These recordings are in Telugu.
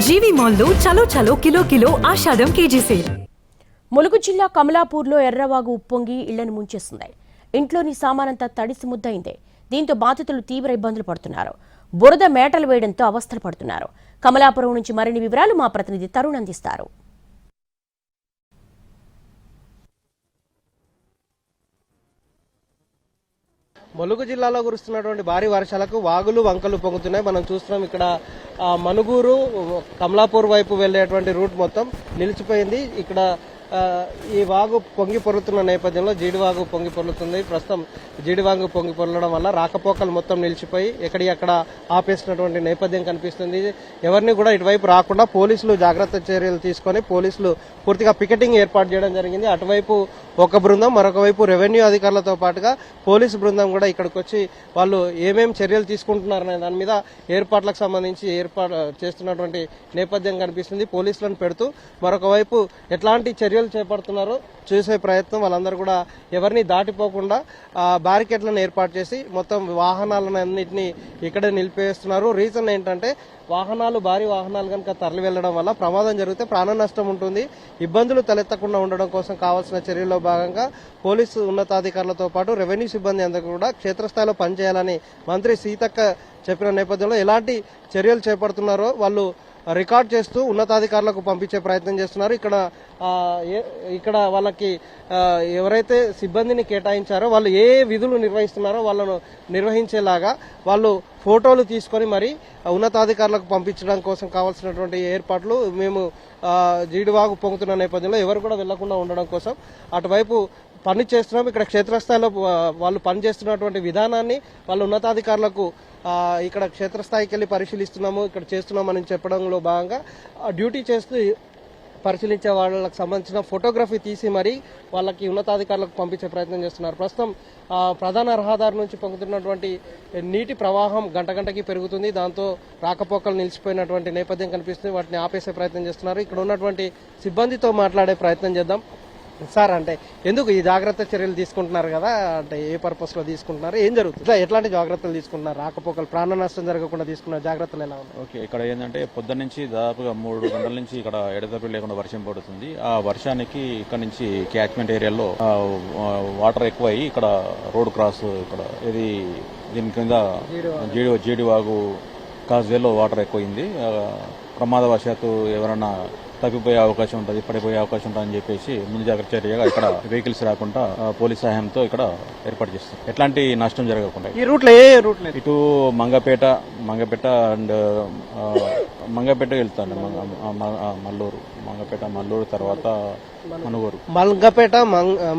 జీవి మాల్లో చలో చలో కిలో కిలో ఆషాఢం కేజీ సేల్. ములుగు జిల్లా కమలాపూర్లో ఎర్రవాగు ఉప్పొంగి ఇళ్లను ముంచేస్తుంది. ఇంట్లోని సామానంతా తడిసి ముద్దయింది. దీంతో బాధితులు తీవ్ర ఇబ్బందులు పడుతున్నారు. బురద మేటలు వేయడంతో అవస్థలు పడుతున్నారు. కమలాపురం నుంచి మరిన్ని వివరాలు మా ప్రతినిధి తరుణ్ అందిస్తారు. ములుగు జిల్లాలో కురుస్తున్నటువంటి భారీ వర్షాలకు వాగులు వంకలు పొంగుతున్నాయి. మనం చూస్తున్నాం ఇక్కడ మనుగూరు కమలాపూర్ వైపు వెళ్లేటువంటి రూట్ మొత్తం నిలిచిపోయింది. ఇక్కడ ఈ వాగు పొంగి పొరుతున్న నేపథ్యంలో జీడివాగు పొంగి పొర్లుతుంది. ప్రస్తుతం జీడివాగు పొంగి పొరలడం వల్ల రాకపోకలు మొత్తం నిలిచిపోయి ఎక్కడిక్కడ ఆపేసినటువంటి నేపథ్యం కనిపిస్తుంది. ఎవరిని కూడా ఇటువైపు రాకుండా పోలీసులు జాగ్రత్త చర్యలు తీసుకొని పోలీసులు పూర్తిగా పికెటింగ్ ఏర్పాటు చేయడం జరిగింది. అటువైపు ఒక బృందం, మరొక వైపు రెవెన్యూ అధికారులతో పాటుగా పోలీసు బృందం కూడా ఇక్కడికి వచ్చి వాళ్ళు ఏమేం చర్యలు తీసుకుంటున్నారనే దాని మీద ఏర్పాట్లకు సంబంధించి ఏర్పాటు చేస్తున్నటువంటి నేపథ్యం కనిపిస్తుంది. పోలీసులను పెడుతూ మరొక వైపు ఎట్లాంటి చర్యలు చేపడుతున్నారో చూసే ప్రయత్నం. వాళ్ళందరూ కూడా ఎవరిని దాటిపోకుండా బ్యారికేడ్లను ఏర్పాటు చేసి మొత్తం వాహనాలను అన్నింటినీ ఇక్కడే నిలిపేస్తున్నారు. రీజన్ ఏంటంటే భారీ వాహనాలు కనుక తరలి వెళ్లడం వల్ల ప్రమాదం జరిగితే ప్రాణ నష్టం ఉంటుంది. ఇబ్బందులు తలెత్తకుండా ఉండడం కోసం కావాల్సిన చర్యల్లో భాగంగా పోలీసు ఉన్నతాధికారులతో పాటు రెవెన్యూ సిబ్బంది అందరూ కూడా క్షేత్రస్థాయిలో పనిచేయాలని మంత్రి సీతక్క చెప్పిన నేపథ్యంలో ఎలాంటి చర్యలు చేపడుతున్నారో వాళ్ళు రికార్డ్ చేస్తూ ఉన్నతాధికారులకు పంపించే ప్రయత్నం చేస్తున్నారు. ఇక్కడ వాళ్ళకి ఎవరైతే సిబ్బందిని కేటాయించారో వాళ్ళు ఏ విధులు నిర్వహిస్తున్నారో వాళ్ళను నిర్వహించేలాగా వాళ్ళు ఫోటోలు తీసుకొని మరి ఉన్నతాధికారులకు పంపించడం కోసం కావాల్సినటువంటి ఏర్పాట్లు మేము జీడివాగు పొంగుతున్న నేపథ్యంలో ఎవరు కూడా వెళ్లకుండా ఉండడం కోసం అటువైపు పని చేస్తున్నాం. ఇక్కడ క్షేత్రస్థాయిలో వాళ్ళు పనిచేస్తున్నటువంటి విధానాన్ని వాళ్ళ ఉన్నతాధికారులకు ఇక్కడ క్షేత్రస్థాయికి వెళ్ళి పరిశీలిస్తున్నాము, ఇక్కడ చేస్తున్నామని చెప్పడంలో భాగంగా డ్యూటీ చేస్తూ పరిశీలించే వాళ్ళకి సంబంధించిన ఫోటోగ్రఫీ తీసి మరి వాళ్ళకి ఉన్నతాధికారులకు పంపించే ప్రయత్నం చేస్తున్నారు. ప్రస్తుతం ప్రధాన రహదారి నుంచి పొందుతున్నటువంటి నీటి ప్రవాహం గంటకి పెరుగుతుంది. దాంతో రాకపోకలు నిలిచిపోయినటువంటి నేపథ్యం కనిపిస్తుంది. వాటిని ఆపేసే ప్రయత్నం చేస్తున్నారు. ఇక్కడ ఉన్నటువంటి సిబ్బందితో మాట్లాడే ప్రయత్నం చేద్దాం. సార్, అంటే ఎందుకు ఈ జాగ్రత్త చర్యలు తీసుకుంటున్నారు కదా, అంటే ఏ పర్పస్ లో తీసుకుంటున్నారు, ఏం జరుగుతుంది, ఎట్లాంటి జాగ్రత్తలు తీసుకుంటున్నారు, రాకపోకలు ప్రాణ నష్టం జరగకుండా తీసుకున్న జాగ్రత్తలు ఎలా ఉన్నాయి? ఓకే, ఇక్కడ ఏంటంటే పొద్దున్న నుంచి దాదాపుగా 3 గంటల నుంచి ఇక్కడ ఎడతెరిపి లేకుండా వర్షం పడుతుంది. ఆ వర్షానికి ఇక్కడ నుంచి క్యాచ్మెంట్ ఏరియాలో వాటర్ ఎక్కువ అయ్యి ఇక్కడ రోడ్ క్రాస్ ఇక్కడ ఇది దీని కింద జీడివాగు కాజ్వేలో వాటర్ ఎక్కువైంది. ప్రమాదవశాత్తు ఎవరైనా తప్పిపోయే అవకాశం ఉంటుంది, పడిపోయే అవకాశం ఉంటుంది అని చెప్పేసి ముందు జాగ్రత్త చర్యగా ఇక్కడ వెహికల్స్ రాకుండా పోలీస్ సహాయంతో ఇక్కడ ఏర్పాటు చేస్తారు. ఎట్లాంటి నష్టం జరగకుండా. ఈ రూట్లో ఏ రూట్ ఇటు మంగపేట అండ్ మంగపేట వెళ్తాను, మల్లూరు తర్వాత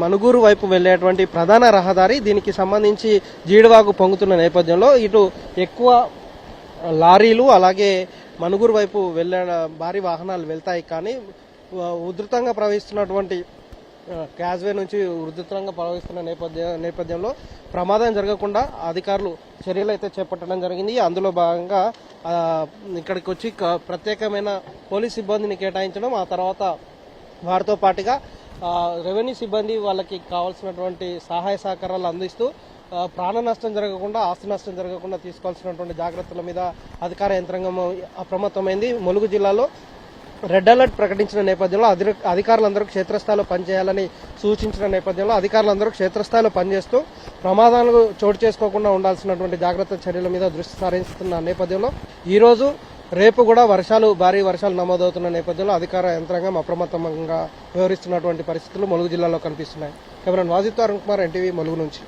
మనుగూరు వైపు వెళ్లేటువంటి ప్రధాన రహదారి. దీనికి సంబంధించి జీడివాగు పొంగుతున్న నేపథ్యంలో ఇటు ఎక్కువ లారీలు అలాగే మనుగూరు వైపు వెళ్లే భారీ వాహనాలు వెళ్తాయి. కానీ ఉధృతంగా ప్రవహిస్తున్నటువంటి క్యాజ్వే నుంచి ఉధృతంగా ప్రవహిస్తున్న నేపథ్యంలో ప్రమాదం జరగకుండా అధికారులు చర్యలు అయితే చేపట్టడం జరిగింది. అందులో భాగంగా ఇక్కడికి వచ్చి ప్రత్యేకమైన పోలీస్ సిబ్బందిని కేటాయించడం, ఆ తర్వాత వారితో పాటుగా రెవెన్యూ సిబ్బంది వాళ్ళకి కావాల్సినటువంటి సహాయ సహకారాలు అందిస్తూ ప్రాణ నష్టం జరగకుండా, ఆస్తి నష్టం జరగకుండా తీసుకోవాల్సినటువంటి జాగ్రత్తల మీద అధికార యంత్రాంగం అప్రమత్తమైంది. ములుగు జిల్లాలో రెడ్ అలర్ట్ ప్రకటించిన నేపథ్యంలో అధికారులందరూ క్షేత్రస్థాయిలో పనిచేయాలని సూచించిన నేపథ్యంలో అధికారులందరూ క్షేత్రస్థాయిలో పనిచేస్తూ ప్రమాదాలు చోటు చేసుకోకుండా ఉండాల్సినటువంటి జాగ్రత్త చర్యల మీద దృష్టి సారిస్తున్న నేపథ్యంలో ఈ రోజు రేపు కూడా భారీ వర్షాలు నమోదవుతున్న నేపథ్యంలో అధికార యంత్రాంగం అప్రమత్తంగా వ్యవహరిస్తున్నటువంటి పరిస్థితులు ములుగు జిల్లాలో కనిపిస్తున్నాయి. కెమెరామెన్ వాజిద్ అరుణ్ కుమార్, ఎన్టీవీ, ములుగు నుంచి.